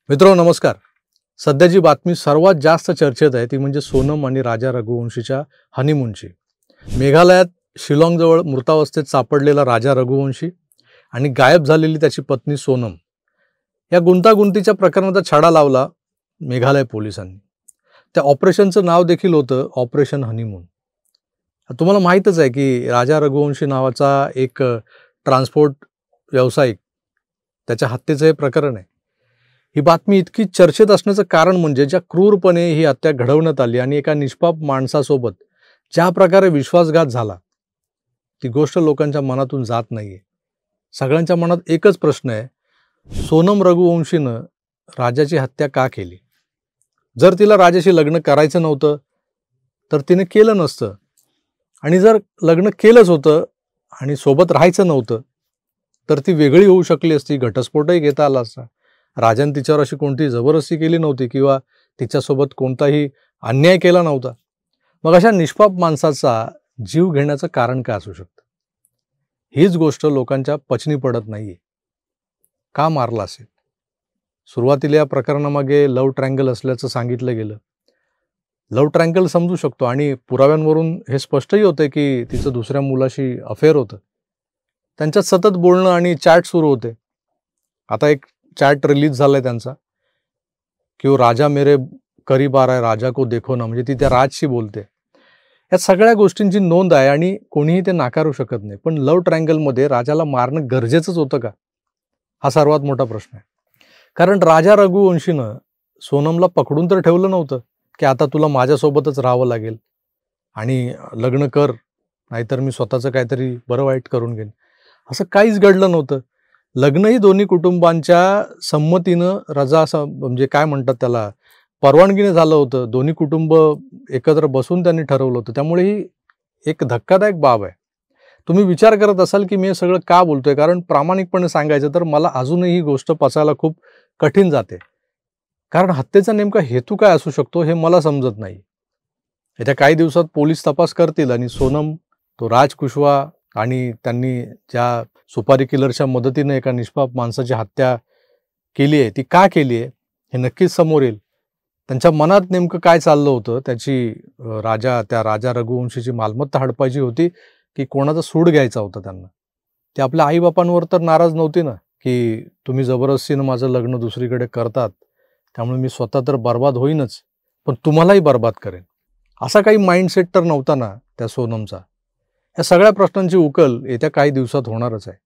मित्रो नमस्कार. सध्या जी बातमी सर्वात जास्त चर्चेत आहे ती म्हणजे सोनम आणि राजा रघुवंशीच्या हनीमूनची. मेघालयात शिलाँगजवळ मृतावस्थेत सापडलेला राजा रघुवंशी आणि गायब झालेली त्याची पत्नी सोनम या गुंतागुंतीच्या प्रकरणाचा छडा लावला मेघालय पोलिसांनी. त्या ऑपरेशनचं नाव देखील होतं ऑपरेशन हनीमून. तुम्हाला माहीतच आहे की राजा रघुवंशी नावाचा एक ट्रान्सपोर्ट व्यावसायिक त्याच्या हत्येचं हे प्रकरण आहे. ही बातमी इतकी चर्चेत असण्याचं कारण म्हणजे ज्या क्रूरपणे ही हत्या घडवण्यात आली आणि एका निष्पाप माणसासोबत ज्या प्रकारे विश्वासघात झाला ती गोष्ट लोकांच्या मनातून जात नाहीये. सगळ्यांच्या मनात एकच प्रश्न आहे, सोनम रघुवंशीनं राजाची हत्या का केली? जर तिला राजाशी लग्न करायचं नव्हतं तर तिने केलं नसतं, आणि जर लग्न केलंच होतं आणि सोबत राहायचं नव्हतं तर ती वेगळी होऊ शकली असती, घटस्फोटही घेता आला असता. राजाने तिच्यावर अशी कोणती जबरदस्ती केली नव्हती किंवा तिच्यासोबत कोणताही अन्याय केला नव्हता. मग अशा निष्पाप माणसाचा जीव घेण्याचं कारण काय असू शकतं? हीच गोष्ट लोकांच्या पचनी पडत नाहीये. का मारला असेल? सुरुवातीला या प्रकरणामागे लव्ह ट्रँगल असल्याचं सांगितलं गेलं. लव्ह ट्रँगल समजू शकतो, आणि पुराव्यांवरून हे स्पष्टही होते की तिचं दुसऱ्या मुलाशी अफेअर होतं. त्यांच्यात सतत बोलणं आणि चॅट सुरू होते. आता एक चॅट रिलीज झालाय त्यांचा की वो राजा मेरे करीब आ रहा है, राजा को देखो ना, म्हणजे ती त्या राजशी बोलते. या सगळ्या गोष्टींची नोंद आहे आणि कोणीही ते नाकारू शकत नाही. पण लव्ह ट्रँगलमध्ये राजाला मारणं गरजेचंच होतं का? हा सर्वात मोठा प्रश्न आहे. कारण राजा रघुवंशीनं सोनमला पकडून तर ठेवलं नव्हतं की आता तुला माझ्यासोबतच राहावं लागेल आणि लग्न कर, नाहीतर मी स्वतःचं काहीतरी बरं वाईट करून घेईन. असं काहीच घडलं नव्हतं. लग्नही दोन्ही कुटुंबांच्या संमतीनं, म्हणजे काय म्हणतात त्याला, परवानगीने झालं होतं. दोन्ही कुटुंब एकत्र बसून त्यांनी ठरवलं होतं. त्यामुळे ही एक धक्कादायक बाब आहे. तुम्ही विचार करत असाल की मी हे सगळं का बोलतोय, कारण प्रामाणिकपणे सांगायचं तर मला अजूनही ही गोष्ट पचायला खूप कठीण जाते. कारण हत्येचा नेमका हेतू काय असू शकतो हे मला समजत नाही. येत्या काही दिवसात पोलीस तपास करतील आणि सोनम, तो राज कुशवा आणि त्यांनी ज्या सुपारी किलरच्या मदतीने एका निष्पाप माणसाची हत्या केली आहे ती का केली आहे हे नक्कीच समोर येईल. त्यांच्या मनात नेमकं काय चाललं होतं, त्या राजा रघुवंशीची मालमत्ता हडपायची होती की कोणाचा सूड घ्यायचा होता त्यांना. ते आपल्या आईबापांवर तर नाराज नव्हती ना की तुम्ही जबरदस्तीनं माझं लग्न दुसरीकडे करतात, त्यामुळे मी स्वतः तर बर्बाद होईनच पण तुम्हालाही बर्बाद करेन, असा काही माइंडसेट तर नव्हता ना त्या सोनमचा. या सगळ्या प्रश्नांची उकल येत्या काही दिवसात होणारच आहे.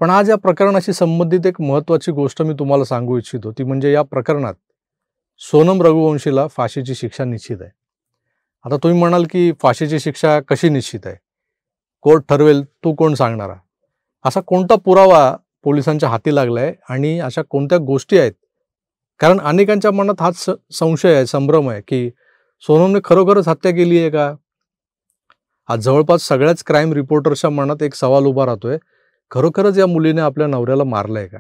पण आज या प्रकरणाशी संबंधित एक महत्त्वाची गोष्ट मी तुम्हाला सांगू इच्छितो, ती म्हणजे या प्रकरणात सोनम रघुवंशीला फाशीची शिक्षा निश्चित आहे. आता तुम्ही म्हणाल की फाशीची शिक्षा कशी निश्चित आहे? कोर्ट ठरवेल, तू कोण सांगणारा? असा कोणता पुरावा पोलिसांच्या हाती लागलाय आणि अशा कोणत्या गोष्टी आहेत? कारण अनेकांच्या मनात हाच संशय आहे, संभ्रम आहे की सोनमने खरोखरच हत्या केली आहे का? आज जवळपास सगळ्याच क्राईम रिपोर्टर्सच्या मनात एक सवाल उभा राहतोय, खरोखरच या मुलीने आपल्या नवऱ्याला मारलंय का?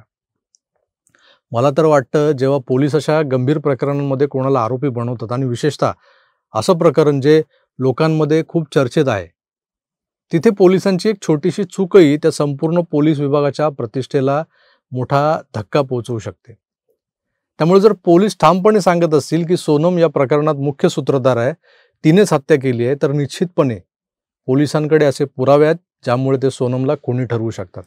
मला तर वाटतं जेव्हा पोलीस अशा गंभीर प्रकरणांमध्ये कोणाला आरोपी बनवतात, आणि विशेषतः असं प्रकरण जे लोकांमध्ये खूप चर्चेत आहे, तिथे पोलिसांची एक छोटीशी चूकही त्या संपूर्ण पोलीस विभागाच्या प्रतिष्ठेला मोठा धक्का पोहोचवू शकते. त्यामुळे जर पोलीस ठामपणे सांगत असतील की सोनम या प्रकरणात मुख्य सूत्रधार आहे, तिनेच हत्या केली आहे, तर निश्चितपणे पोलिसांकडे असे पुरावे आहेत ज्यामुळे ते सोनमला कोणी ठरवू शकतात.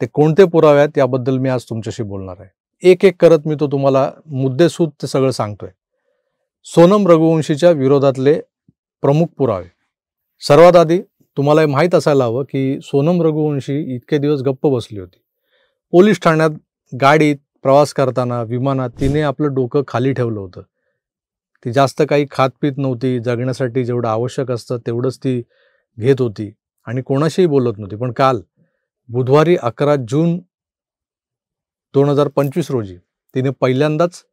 ते कोणते पुरावे आहेत याबद्दल मी आज तुमच्याशी बोलणार आहे. एक एक करत मी तुम्हाला मुद्देसूद ते सगळं सांगतोय. सोनम रघुवंशीच्या विरोधातले प्रमुख पुरावे. सर्वात आधी तुम्हाला हे माहीत असायला हवं की सोनम रघुवंशी इतके दिवस गप्प बसली होती. पोलीस ठाण्यात, गाडीत प्रवास करताना, विमानात तिने आपलं डोकं खाली ठेवलं होतं. ती जास्त काही खात पीत नव्हती. जगण्यासाठी जेवढं आवश्यक असतं तेवढंच ती घेत होती आणि कोणाशीही बोलत नव्हती. पण काल बुधवारी 11 जून 2025 रोजी तिने पहिल्यांदाच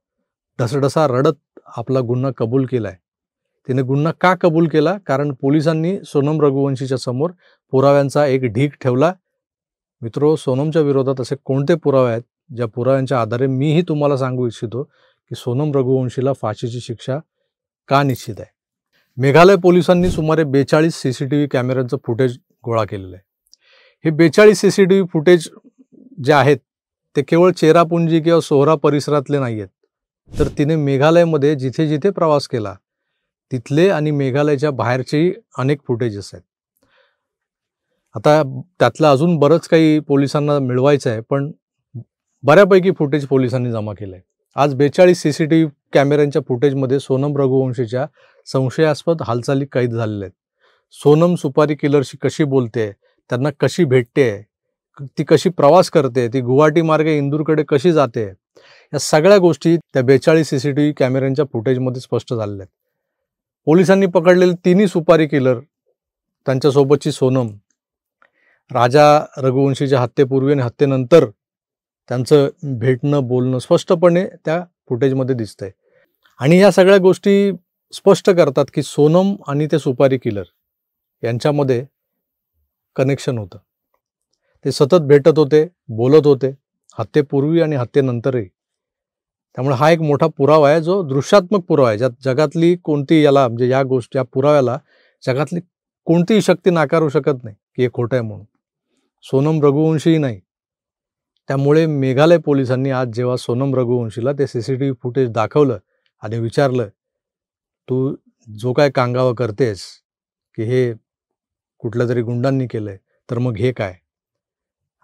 ढसढसा रडत आपला गुन्हा कबूल केलाय. तिने गुन्हा का कबूल केला? कारण पोलिसांनी सोनम रघुवंशीच्या समोर पुराव्यांचा एक ढीग ठेवला. मित्रो, सोनमच्या विरोधात असे कोणते पुरावे आहेत ज्या पुराव्यांच्या आधारे मीही तुम्हाला सांगू इच्छितो की सोनम रघुवंशीला फाशीची शिक्षा का निश्चित आहे. मेघालय पोलिसांनी सुमारे 42 CCTV कॅमेऱ्यांचं फुटेज गोळा केलेलं आहे. हे 42 CCTV फुटेज जे आहेत ते केवळ चेरापुंजी किंवा सोहरा परिसरातले नाही आहेत, तर तिने मेघालयमध्ये जिथे जिथे प्रवास केला तिथले आणि मेघालयच्या बाहेरचेही अनेक फुटेजेस आहेत. आता त्यातलं अजून बरंच काही पोलिसांना मिळवायचं आहे, पण बऱ्यापैकी फुटेज पोलिसांनी जमा केलं आहे. आज 42 CCTV कॅमेऱ्यांच्या फुटेजमध्ये सोनम रघुवंशीच्या संशयास्पद हालचाली कैद झालेल्या आहेत. सोनम सुपारी किलरशी कशी बोलते, त्यांना कशी भेटते, ती कशी प्रवास करते, ती गुवाहाटी मार्गे इंदूरकडे कशी जाते, या सगळ्या गोष्टी त्या 42 CCTV कॅमेऱ्यांच्या फुटेजमध्ये स्पष्ट झालेल्या आहेत. पोलिसांनी पकडलेले तिन्ही सुपारी किलर, त्यांच्यासोबतची सोनम, राजा रघुवंशीच्या हत्येपूर्वी आणि हत्येनंतर त्यांचं भेटणं बोलणं स्पष्टपणे त्या फुटेजमध्ये दिसतंय. आणि या सगळ्या गोष्टी स्पष्ट करतात की सोनम आणि ते सुपारी किलर यांच्यामध्ये कनेक्शन होतं. ते सतत भेटत होते, बोलत होते, हत्येपूर्वी आणि हत्येनंतरही. त्यामुळे हा एक मोठा पुरावा आहे, जो दृश्यात्मक पुरावा आहे, ज्यात जगातली कोणती याला म्हणजे या गोष्टी, या पुराव्याला जगातली कोणतीही शक्ती नाकारू शकत नाही की हे खोटं आहे म्हणून. सोनम रघुवंशीही नाही. त्यामुळे मेघालय पोलिसांनी आज जेव्हा सोनम रघुवंशीला ते CCTV फुटेज दाखवलं आणि विचारलं, तू जो काय कांगावा करतेस की हे कुठल्या तरी गुंडांनी केलंय, तर मग हे काय?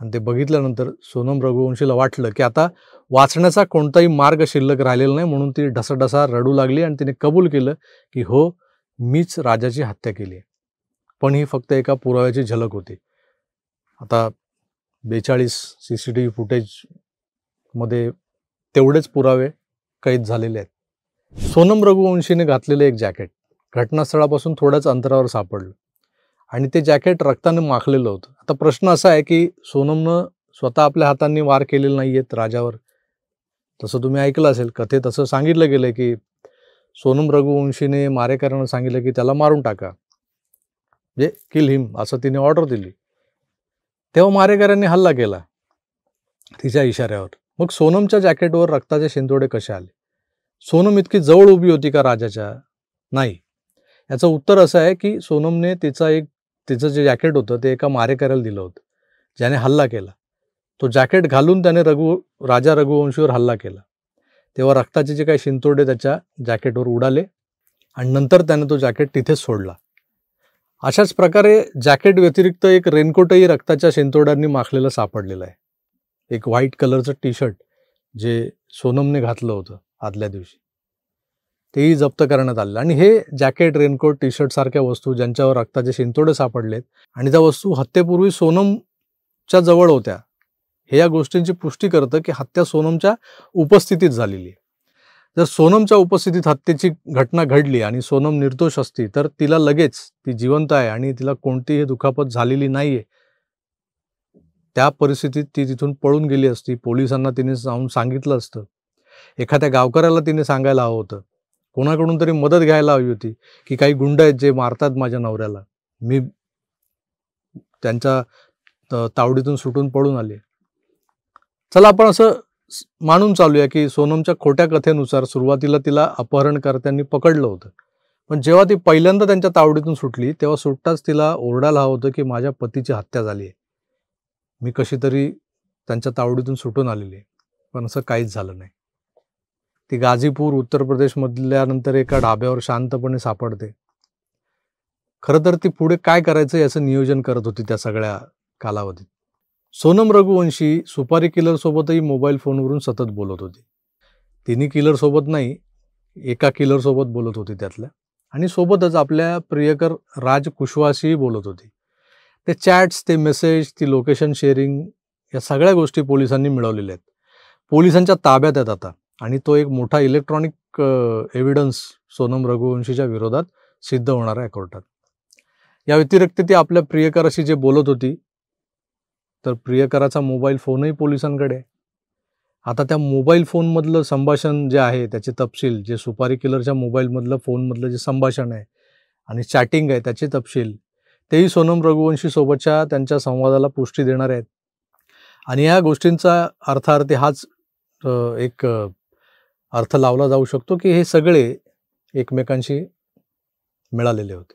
आणि ते बघितल्यानंतर सोनम रघुवंशीला वाटलं की आता वाचण्याचा कोणताही मार्ग शिल्लक राहिलेला नाही, म्हणून ती ढसाढसा रडू लागली आणि तिने कबूल केलं की हो, मीच राजाची हत्या केली आहे. पण ही फक्त एका पुराव्याची झलक होती. आता 42 CCTV फुटेजमध्ये तेवढेच पुरावे कैद झालेले आहेत. सोनम रघुवंशीने घातलेलं एक जॅकेट घटनास्थळापासून थोड्याच अंतरावर सापडलं आणि ते जॅकेट रक्ताने माखलेलं होतं. आता प्रश्न असा आहे की सोनमनं स्वतः आपल्या हातांनी वार केलेले नाही आहेत राजावर. तसं तुम्ही ऐकलं असेल, कथेत असं सांगितलं गेलं की सोनम रघुवंशीने मारेकऱ्यांना सांगितलं की त्याला मारून टाका, म्हणजे किल हिम, असं तिने ऑर्डर दिली. तेव्हा मारेकऱ्यांनी हल्ला केला तिच्या इशाऱ्यावर. मग सोनमच्या जॅकेटवर रक्ताचे शिंतोडे कसे आले? सोनम इतकी जवळ उभी होती का राजाच्या? नाही. याचं उत्तर असं आहे की सोनमने तिचं जे जॅकेट होतं ते एका मारेकऱ्याला दिलं होतं, ज्याने हल्ला केला. तो जॅकेट घालून त्याने राजा रघुवंशीवर हल्ला केला. तेव्हा रक्ताचे जे काही शिंतोडे त्याच्या जॅकेटवर उडाले आणि नंतर त्याने तो जॅकेट तिथेच सोडला. अशाच प्रकारे जॅकेट व्यतिरिक्त एक रेनकोटही रक्ताच्या शिंतोड्यांनी माखलेलं सापडलेलं आहे. एक व्हाईट कलरचं टी-शर्ट जे सोनमने घातलं होतं आदल्या दिवशी, तेही जप्त करण्यात आलेलं. आणि हे जॅकेट, रेनकोट, टी-शर्ट सारख्या वस्तू ज्यांच्यावर रक्ताचे शिंतोडे सापडलेत आणि त्या वस्तू हत्येपूर्वी सोनमच्या जवळ होत्या, हे या गोष्टींची पुष्टी करतं की हत्या सोनमच्या उपस्थितीत झालेली आहे. जर सोनमच्या उपस्थितीत हत्येची घटना घडली आणि सोनम निर्दोष असती, तर तिला लगेच, ती जिवंत आहे आणि तिला कोणतीही दुखापत झालेली नाहीये, त्या परिस्थितीत ती तिथून पळून गेली असती. पोलिसांना तिने जाऊन सांगितलं असतं, एखाद्या गावकऱ्याला तिने सांगायला हवं होतं, कोणाकडून तरी मदत घ्यायला हवी होती की काही गुंड आहेत जे मारतात माझ्या नवऱ्याला, मी त्यांच्या तावडीतून सुटून पळून आले. चला आपण असं मानून चालूया की सोनमच्या खोट्या कथेनुसार सुरुवातीला तिला अपहरणकर्त्यांनी पकडलं होतं, पण जेव्हा ती पहिल्यांदा त्यांच्या तावडीतून सुटली तेव्हा सुटताच तिला ओरडायला हवं होतं की माझ्या पतीची हत्या झाली आहे, मी कशी तरी त्यांच्या तावडीतून सुटून आलेली आहे. पण असं काहीच झालं नाही. ती गाझीपूर, उत्तर प्रदेशमधल्यानंतर एका ढाब्यावर शांतपणे सापडते. खरं तर ती पुढे काय करायचं याचं नियोजन करत होती त्या सगळ्या कालावधीत. सोनम रघुवंशी सुपारी किलर सोबतही मोबाईल फोनवरून सतत बोलत होती. तिन्ही किलर सोबत नाही, एका किलर सोबत बोलत होती त्यातल्या, आणि सोबतच आपल्या प्रियकर राज कुशवाशीही बोलत होती. ते चॅट्स, ते मेसेज, ती लोकेशन शेअरिंग, या सगळ्या गोष्टी पोलिसांनी मिळवलेल्या आहेत, पोलिसांच्या ताब्यात आहेत आता. आणि तो एक मोठा इलेक्ट्रॉनिक एव्हिडन्स सोनम रघुवंशीच्या विरोधात सिद्ध होणार आहे कोर्टात. या व्यतिरिक्त ती आपल्या प्रियकराशी जे बोलत होती, तर प्रियकराचा मोबाईल फोनही पोलिसांकडे आहे. आता त्या मोबाईल फोनमधलं संभाषण जे आहे, त्याचे तपशील, जे सुपारी किलरच्या मोबाईलमधलं फोनमधलं जे संभाषण आहे आणि चॅटिंग आहे, त्याचे तपशील, तेही सोनम रघुवंशी सोबतच्या त्यांच्या संवादाला पुष्टी देणार आहेत. आणि या गोष्टींचा अर्थार्थी हाच एक अर्थ लावला जाऊ शकतो की हे सगळे एकमेकांशी मिळालेले होते.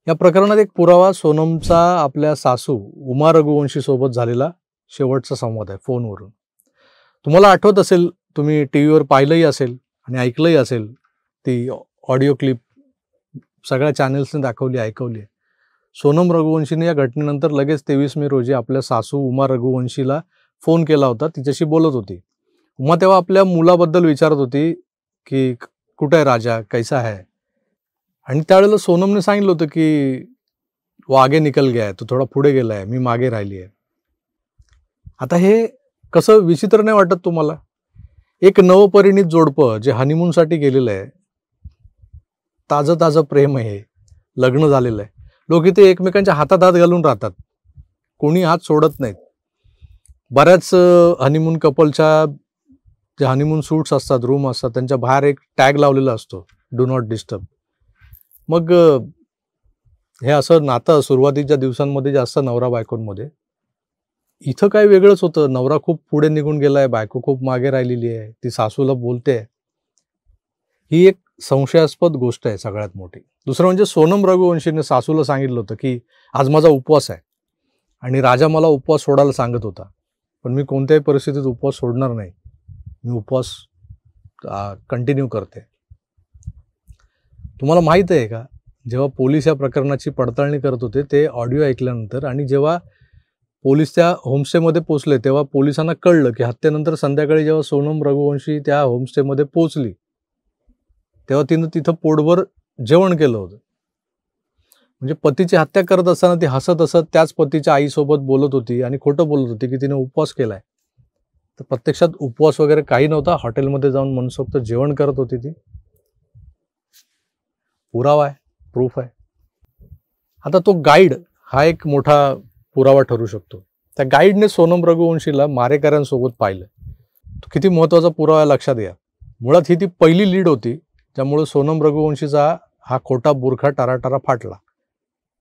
या प्रकरणात एक पुरावा सोनमचा आपल्या सासू उमा रघुवंशी सोबत झालेला शेवटचा संवाद आहे फोनवरून. तुम्हाला आठवत असेल, तुम्ही टीव्हीवर पाहिलंही असेल आणि ऐकलंही असेल, ती ऑडिओ क्लिप सगळ्या चॅनल्सने दाखवली, ऐकवली. सोनम रघुवंशीने या घटनेनंतर लगेच 23 मे रोजी आपल्या सासू उमा रघुवंशीला फोन केला होता. तिच्याशी बोलत होती. उमा तेव्हा आपल्या मुलाबद्दल विचारत होती की कुठे आहे राजा, कैसा है. आणि त्यावेळेला सोनमने सांगितलं होतं की वो आगे निकल गया है, तो थोडा पुढे गेला आहे, मी मागे राहिली आहे. आता हे कसं विचित्र नाही वाटत तुम्हाला? एक नवपरिणीत जोडपं जे हनीमूनसाठी गेलेलं आहे, ताजं प्रेम आहे, लग्न झालेलं आहे, लोक इथे एकमेकांच्या हातात हात घालून राहतात, कोणी हात सोडत नाहीत. बऱ्याच हनीमून कपलच्या जे हनीमून सूट्स असतात, रूम असतात, त्यांच्या बाहेर एक टॅग लावलेला असतो, डू नॉट डिस्टर्ब. मग हे असं नातं सुरुवातीच्या दिवसांमध्ये जे असतं नवरा बायकोंमध्ये, इथं काय वेगळंच होतं. नवरा खूप पुढे निघून गेलाय, बायको खूप मागे राहिलेली आहे, ती सासूला बोलते. ही एक संशयास्पद गोष्ट आहे सगळ्यात मोठी. दुसरं म्हणजे सोनम रघुवंशीने सासूला सांगितलं होतं की आज माझा उपवास आहे आणि राजा मला उपवास सोडायला सांगत होता, पण मी कोणत्याही परिस्थितीत उपवास सोडणार नाही, मी उपवास कंटिन्यू करते. तुम्हाला माहीत आहे का, जेव्हा पोलीस या प्रकरणाची पडताळणी करत होते ते ऑडिओ ऐकल्यानंतर आणि जेव्हा पोलीस त्या होमस्टेमध्ये पोचले तेव्हा पोलिसांना कळलं की हत्येनंतर संध्याकाळी जेव्हा सोनम रघुवंशी त्या होमस्टेमध्ये पोचली तेव्हा तिनं तिथं पोटभर जेवण केलं होतं. म्हणजे पतीची हत्या करत असताना ती हसत हसत त्याच पतीच्या आईसोबत बोलत होती आणि खोटं बोलत होती की तिने उपवास केलाय. तर प्रत्यक्षात उपवास वगैरे काही नव्हता, हॉटेलमध्ये जाऊन मनसोक्त जेवण करत होती ती. पुरावा आहे, प्रूफ आहे. आता तो गाईड हा एक मोठा पुरावा ठरू शकतो. त्या गाईडने सोनम रघुवंशीला मारेकऱ्यांसोबत पाहिलं. तो किती महत्त्वाचा पुरावा आहे लक्षात घ्या. मुळात ही ती पहिली लीड होती ज्यामुळे सोनम रघुवंशीचा हा खोटा बुरखा टाराटारा फाटला.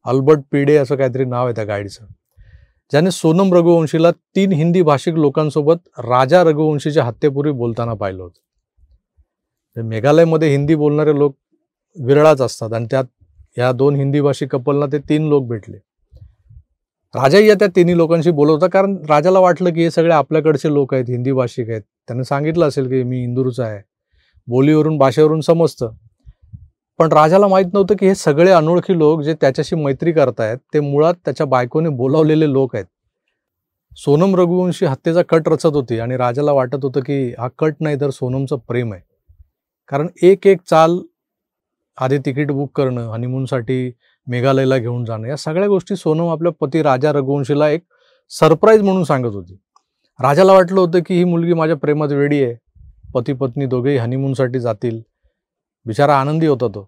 अल्बर्ट पिडे असं काहीतरी नाव आहे त्या गाईडचं, ज्याने सोनम रघुवंशीला 3 हिंदी भाषिक लोकांसोबत राजा रघुवंशीच्या हत्येपूर्वी बोलताना पाहिलं होतं. मेघालयमध्ये हिंदी बोलणारे लोक विरळाच असतात आणि त्यात या 2 हिंदी भाषिक कपलना ते 3 लोक भेटले. राजाही त्या 3 लोकांशी बोलत होता, कारण राजाला वाटलं की हे सगळे आपल्याकडचे लोक आहेत, हिंदी भाषिक आहेत. त्याने सांगितलं असेल की मी इंदूरचा आहे, बोलीवरून भाषेवरून समजतं. पण राजाला माहीत नव्हतं की हे सगळे अनोळखी लोक जे त्याच्याशी मैत्री करतायत ते मुळात त्याच्या बायकोने बोलावलेले लोक आहेत. सोनम रघुवंशी हत्येचा कट रचत होती आणि राजाला वाटत होतं की हा कट नाही तर सोनमचं प्रेम आहे. कारण एक एक चाल, आधी तिकीट बुक करणं, हनीमूनसाठी मेघालयला घेऊन जाणं, या सगळ्या गोष्टी सोनम आपल्या पती राजा रघुवंशीला एक सरप्राईज म्हणून सांगत होती. राजाला वाटलं होतं की ही मुलगी माझ्या प्रेमात वेडी आहे, पती पत्नी दोघेही हनीमूनसाठी जातील. बिचारा आनंदी होता तो.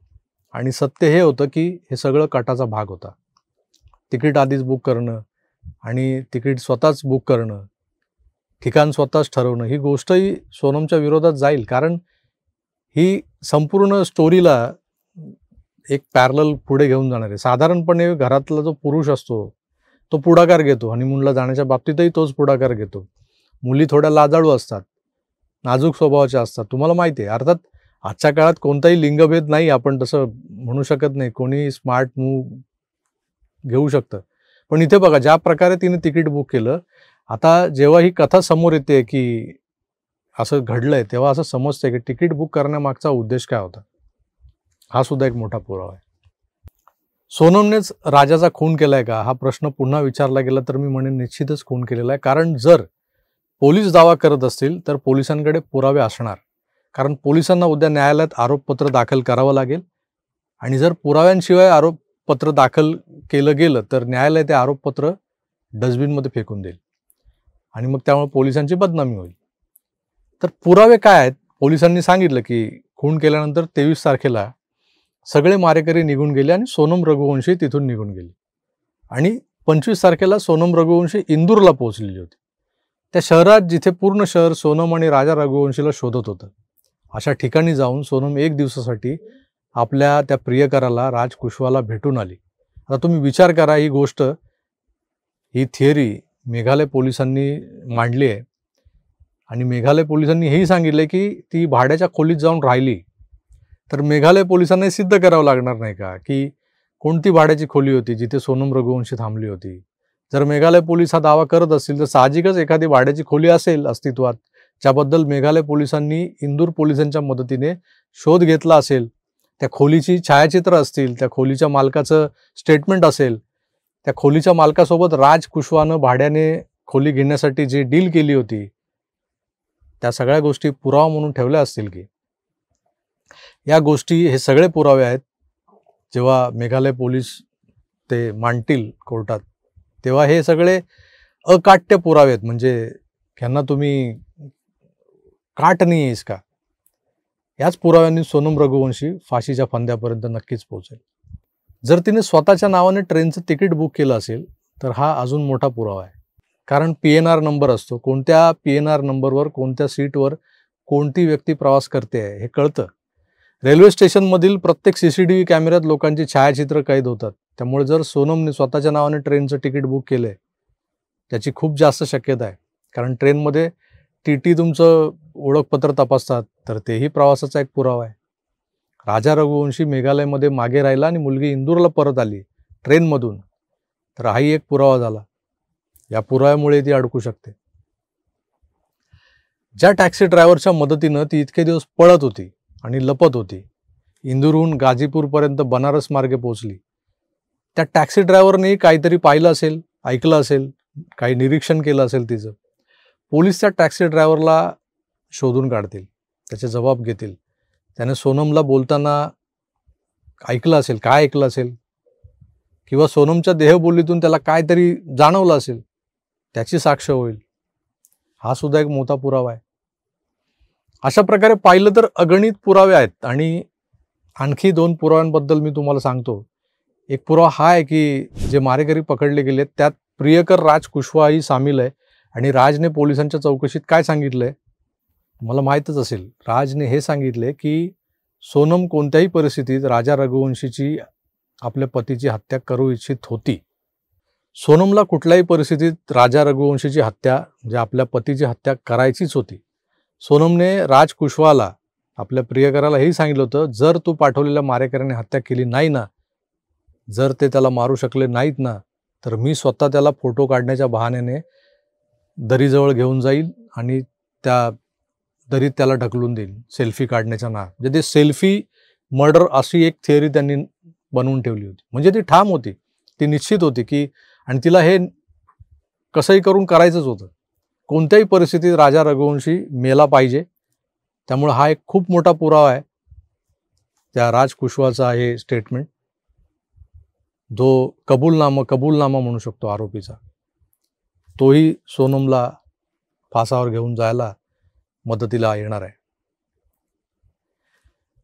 आणि सत्य हे होतं की हे सगळं कटाचा भाग होता. तिकीट आधीच बुक करणं आणि तिकीट स्वतःच बुक करणं, ठिकाण स्वतःच ठरवणं, ही गोष्टही सोनमच्या विरोधात जाईल. कारण ही संपूर्ण स्टोरीला एक पॅरलल पुढे घेऊन जाणार आहे. साधारणपणे घरातला जो पुरुष असतो तो पुढाकार घेतो, हनीमूनला जाण्याच्या बाबतीतही तोच पुढाकार घेतो. मुली थोड्या लाजाळू असतात, नाजूक स्वभावाच्या असतात, तुम्हाला माहिती आहे. अर्थात आजच्या काळात कोणताही लिंगभेद नाही, आपण तसं म्हणू शकत नाही, कोणी स्मार्ट मूव्ह घेऊ शकतं. पण इथे बघा ज्या प्रकारे तिने तिकीट बुक केलं, आता जेव्हा ही कथा समोर येते की असं घडलंय तेव्हा असं समजतंय की तिकीट बुक करण्यामागचा उद्देश काय होता. हा सुद्धा एक मोठा पुरावा आहे. सोनमनेच राजाचा खून केलाय का हा प्रश्न पुन्हा विचारला गेला तर मी म्हणेन निश्चितच खून केलेला आहे. कारण जर पोलीस दावा करत असतील तर पोलिसांकडे पुरावे असणार, कारण पोलिसांना उद्या न्यायालयात आरोपपत्र दाखल करावं लागेल आणि जर पुराव्यांशिवाय आरोपपत्र दाखल केलं गेलं तर न्यायालय ते आरोपपत्र डस्टबिनमध्ये फेकून देईल आणि मग त्यामुळे पोलिसांची बदनामी होईल. तर पुरावे काय आहेत? पोलिसांनी सांगितलं की खून केल्यानंतर 23 तारखेला सगळे मारेकरी निघून गेले आणि सोनम रघुवंशी तिथून निघून गेली आणि 25 तारखेला सोनम रघुवंशी इंदूरला पोहोचलेली होती. त्या शहरात जिथे पूर्ण शहर सोनम आणि राजा रघुवंशीला शोधत होतं, अशा ठिकाणी जाऊन सोनम 1 दिवसासाठी आपल्या त्या प्रियकराला राज कुशवाला भेटून आली. आता तुम्ही विचार करा, ही गोष्ट, ही थिअरी मेघालय पोलिसांनी मांडली आहे आणि मेघालय पोलिसांनी हेही सांगितले की ती भाड्याच्या खोलीत जाऊन राहिली. तर मेघालय पोलिसांना सिद्ध करावं लागणार नाही का की कोणती भाड्याची खोली होती जिथे सोनम रघुवंशी थांबली होती? जर मेघालय पोलीस हा दावा करत असतील तर साहजिकच एखादी भाड्याची खोली असेल अस्तित्वात ज्याबद्दल मेघालय पोलिसांनी इंदूर पोलिसांच्या मदतीने शोध घेतला असेल, त्या खोलीची छायाचित्र असतील, त्या खोलीच्या मालकाचं स्टेटमेंट असेल, त्या खोलीच्या मालकासोबत राज कुशवानं भाड्याने खोली घेण्यासाठी जी डील केली होती, त्या सगळ्या गोष्टी पुरावा म्हणून ठेवल्या असतील की. या गोष्टी, हे सगळे पुरावे आहेत. जेव्हा मेघालय पोलीस ते मांडतील कोर्टात, तेव्हा हे सगळे अकाट्य पुरावे आहेत. म्हणजे ह्यांना तुम्ही काट नाही आहे इसका. याच पुराव्यांनी सोनम रघुवंशी फाशीच्या फंद्यापर्यंत नक्कीच पोहोचेल. जर तिने स्वतःच्या नावाने ट्रेनचं तिकीट बुक केलं असेल तर हा अजून मोठा पुरावा आहे. कारण PNR नंबर असतो. कोणत्या PNR नंबरवर कोणत्या सीटवर कोणती व्यक्ती प्रवास करते आहे हे कळतं. रेल्वे स्टेशनमधील प्रत्येक CCTV कॅमेऱ्यात लोकांची छायाचित्र कैद होतात. त्यामुळे जर सोनमने स्वतःच्या नावाने ट्रेनचं तिकीट बुक केलंय, त्याची खूप जास्त शक्यता आहे. कारण ट्रेनमध्ये TT तुमचं ओळखपत्र तपासतात, तर तेही प्रवासाचा एक पुरावा आहे. राजा रघुवंशी मेघालयमध्ये मागे राहिला आणि मुलगी इंदूरला परत आली ट्रेनमधून, तर हाही एक पुरावा झाला. या पुराव्यामुळे ती अडकू शकते. ज्या टॅक्सी ड्रायव्हरच्या मदतीनं ती इतके दिवस पळत होती आणि लपत होती, इंदूरहून गाझीपूरपर्यंत बनारस मार्गे पोहोचली, त्या टॅक्सी ड्रायव्हरने काहीतरी पाहिलं असेल, ऐकलं असेल, काही निरीक्षण केलं असेल तिचं. पोलीस त्या टॅक्सी ड्रायव्हरला शोधून काढतील, त्याचे जबाब घेतील. त्याने सोनमला बोलताना ऐकलं असेल, काय ऐकलं असेल, किंवा सोनमच्या देहबोलीतून त्याला काहीतरी जाणवलं असेल, त्याची साक्ष होईल. हा सुद्धा एक मोठा पुरावा आहे. अशा प्रकारे पाहिलं तर अगणित पुरावे आहेत. आणि आणखी 2 पुराव्यांबद्दल मी तुम्हाला सांगतो. एक पुरावा हा आहे की जे मारेकरी पकडले गेले त्यात प्रियकर राज कुशवाही सामील आहे. आणि राजने पोलिसांच्या चौकशीत काय सांगितलंय मला माहीतच असेल. राजने हे सांगितले की सोनम कोणत्याही परिस्थितीत राजा रघुवंशीची, आपल्या पतीची हत्या करू इच्छित होती. सोनमला कुठल्याही परिस्थितीत राजा रघुवंशीची हत्या, म्हणजे आपल्या पतीची हत्या करायचीच होती. सोनमने राज कुशवाला, आपल्या प्रियकराला हेही सांगितलं होतं, जर तू पाठवलेल्या मारेकऱ्याने हत्या केली नाही ना, जर ते त्याला मारू शकले नाहीत ना, तर मी स्वतः त्याला फोटो काढण्याच्या बहाण्याने दरीजवळ घेऊन जाईल आणि त्या दरीत त्याला ढकलून देईल सेल्फी काढण्याच्या नाव. म्हणजे ते सेल्फी मर्डर अशी एक थिअरी त्यांनी बनवून ठेवली होती. म्हणजे ती ठाम होती, ती निश्चित होती की, आणि तिला हे कसंही करून करायचंच होतं. कोणत्याही परिस्थितीत राजा रघुवंशी मेला पाहिजे. त्यामुळे हा एक खूप मोठा पुरावा आहे त्या राज कुशवाचा. हे स्टेटमेंट, जो कबूलनामा म्हणू शकतो आरोपीचा, तोही सोनमला फासावर घेऊन जायला मदतीला येणार आहे.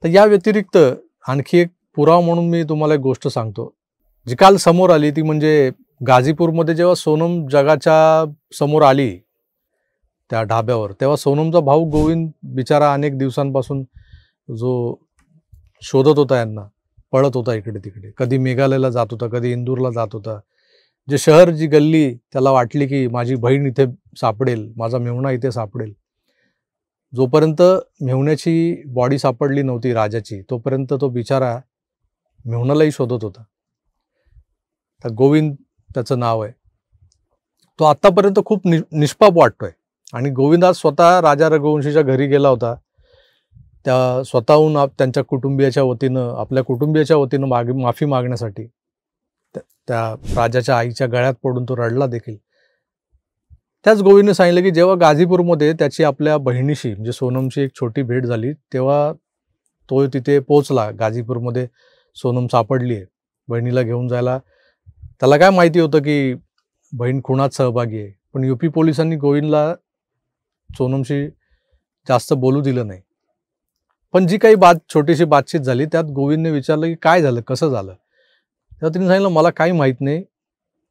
तर या व्यतिरिक्त आणखी एक पुरावा म्हणून मी तुम्हाला एक गोष्ट सांगतो, जी काल समोर आली. ती म्हणजे गाझीपूरमध्ये जेव्हा सोनम जगाच्या समोर आली त्या ढाब्यावर, तेव्हा सोनमचा भाऊ गोविंद बिचारा अनेक दिवसांपासून जो शोधत होता यांना, पळत होता इकडे तिकडे, कधी मेघालयला जात होता, कधी इंदूरला जात होता. जे शहर, जी गल्ली त्याला वाटली की माझी बहीण इथे सापडेल, माझा मेहुणा इथे सापडेल, जोपर्यंत मेहुण्याची बॉडी सापडली नव्हती राजाची, तोपर्यंत तो बिचारा मेहुणालाही शोधत होता. तर गोविंद त्याचं नाव आहे. तो आत्तापर्यंत खूप निष्पाप वाटतोय. आणि गोविंद आज स्वतः राजा रघुवंशीच्या घरी गेला होता. त्या स्वतःहून त्यांच्या कुटुंबियाच्या वतीनं, आपल्या कुटुंबियाच्या वतीनं माफी मागण्यासाठी त्या राजाच्या आईच्या गळ्यात पडून तो रडला देखील. त्याच गोविंदने सांगितलं की जेव्हा गाझीपूरमध्ये त्याची आपल्या बहिणीशी, म्हणजे सोनमची एक छोटी भेट झाली, तेव्हा तो तिथे पोहोचला. गाझीपूरमध्ये सोनम सापडली आहे. बहिणीला घेऊन जायला त्याला काय माहिती होतं की बहीण खुनात सहभागी आहे. पण UP पोलिसांनी गोविंदला सोनमशी जास्त बोलू दिलं नाही. पण जी काही छोटीशी बातचीत झाली, त्यात गोविंदने विचारलं की काय झालं, कसं झालं. तेव्हा तिने सांगितलं, मला काही माहीत नाही,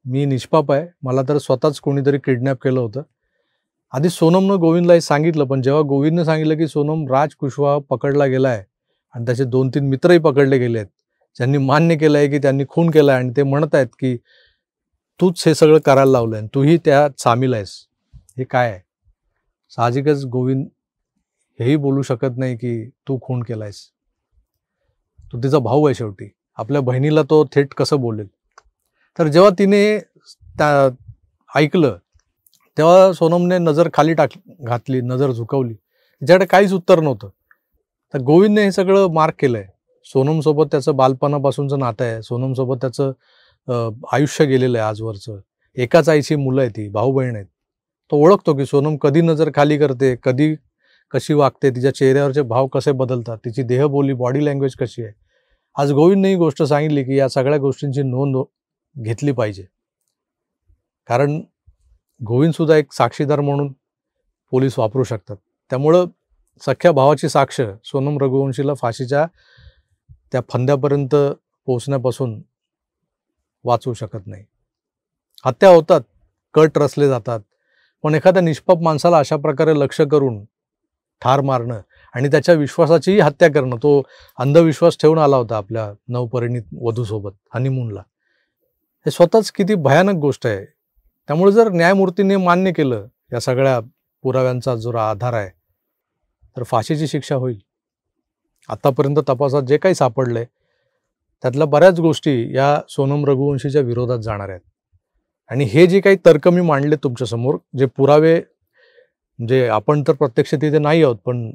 मी निष्पाप आहे, मला तर स्वतःच कोणीतरी किडनॅप केलं होतं. आधी सोनमनं गोविंदला हे सांगितलं, पण जेव्हा गोविंदने सांगितलं की सोनम राज कुशवा पकडला गेला आहे आणि त्याचे 2-3 मित्रही पकडले गेले आहेत, ज्यांनी मान्य केलं आहे की त्यांनी खून केला आहे, आणि ते म्हणत आहेत की तूच हे सगळं करायला लावलं आहे, तूही त्यात सामील आहेस, हे काय आहे. साहजिकच गोविंद हेही बोलू शकत नाही की तू खून केला आहेस. तो तिचा भाऊ आहे शेवटी. आपल्या बहिणीला तो थेट कसं बोलेल. तर जेव्हा तिने ऐकलं, तेव्हा सोनमने नजर खाली घातली, नजर झुकवली, त्याच्याकडे काहीच उत्तर नव्हतं. तर गोविंदने हे सगळं मार्क केलंय. सोनमसोबत त्याचं बालपणापासूनचं नातं आहे, सोनमसोबत त्याचं आयुष्य गेलेलं आहे आजवरचं. एकाच आईची मुलं आहेत, ती भाऊ बहीण आहेत. तो ओळखतो की सोनम कधी नजर खाली करते, कधी कशी वागते, तिच्या चेहऱ्यावरचे भाव कसे बदलतात, तिची देहबोली, बॉडी लँग्वेज कशी आहे. आज गोविंदने ही गोष्ट सांगितली की या सगळ्या गोष्टींची नोंद घेतली पाहिजे. कारण गोविंद सुद्धा एक साक्षीदार म्हणून पोलीस वापरू शकतात. त्यामुळं सख्या भावाची साक्ष सोनम रघुवंशीला फाशीच्या त्या फंद्यापर्यंत पोहोचण्यापासून वाचवू शकत नाही. हत्या होतात, कट रचले जातात, पण एखाद्या निष्पाप माणसाला अशा प्रकारे लक्ष करून ठार मारणं आणि त्याच्या विश्वासाचीही हत्या करणं, तो अंधविश्वास ठेवून आला होता आपल्या नवपरिणीत वधूसोबत हनीमूनला, हे स्वतःच किती भयानक गोष्ट आहे. त्यामुळे जर न्यायमूर्तीने मान्य केलं या सगळ्या पुराव्यांचा जो आधार आहे, तर फाशीची शिक्षा होईल. आतापर्यंत तपासात जे काही सापडलंय त्यातल्या बऱ्याच गोष्टी या सोनम रघुवंशीच्या विरोधात जाणार आहेत. आणि हे जे काही तर्क मी मांडले तुमच्यासमोर, जे पुरावे, म्हणजे आपण तर प्रत्यक्ष तिथे नाही आहोत, पण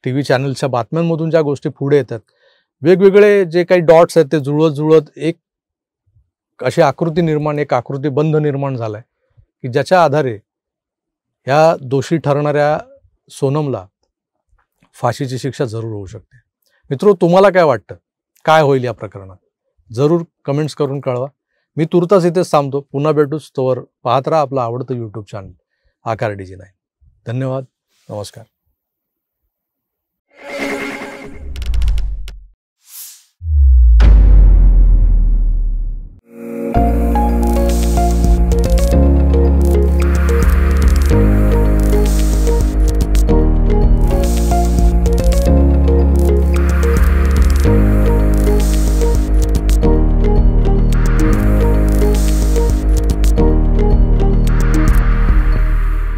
TV चॅनल्सच्या बातम्यांमधून ज्या गोष्टी पुढे येतात, वेगवेगळे जे काही डॉट्स आहेत ते जुळत एक अशी आकृती निर्माण, एक आकृतीबंध निर्माण झालाय की ज्याच्या आधारे ह्या दोषी ठरणाऱ्या सोनमला फाशीची शिक्षा जरूर होऊ शकते. मित्रो, तुम्हाला काय वाटतं, काय होईल या प्रकरणात? जरूर कमेंट्स करून कळवा. मी तुर्तास इथेच थांबतो. पुन्हा भेटूच. तोवर पाहत राहा आपलं आवडतं YouTube चॅनल आकार DG9. धन्यवाद. नमस्कार.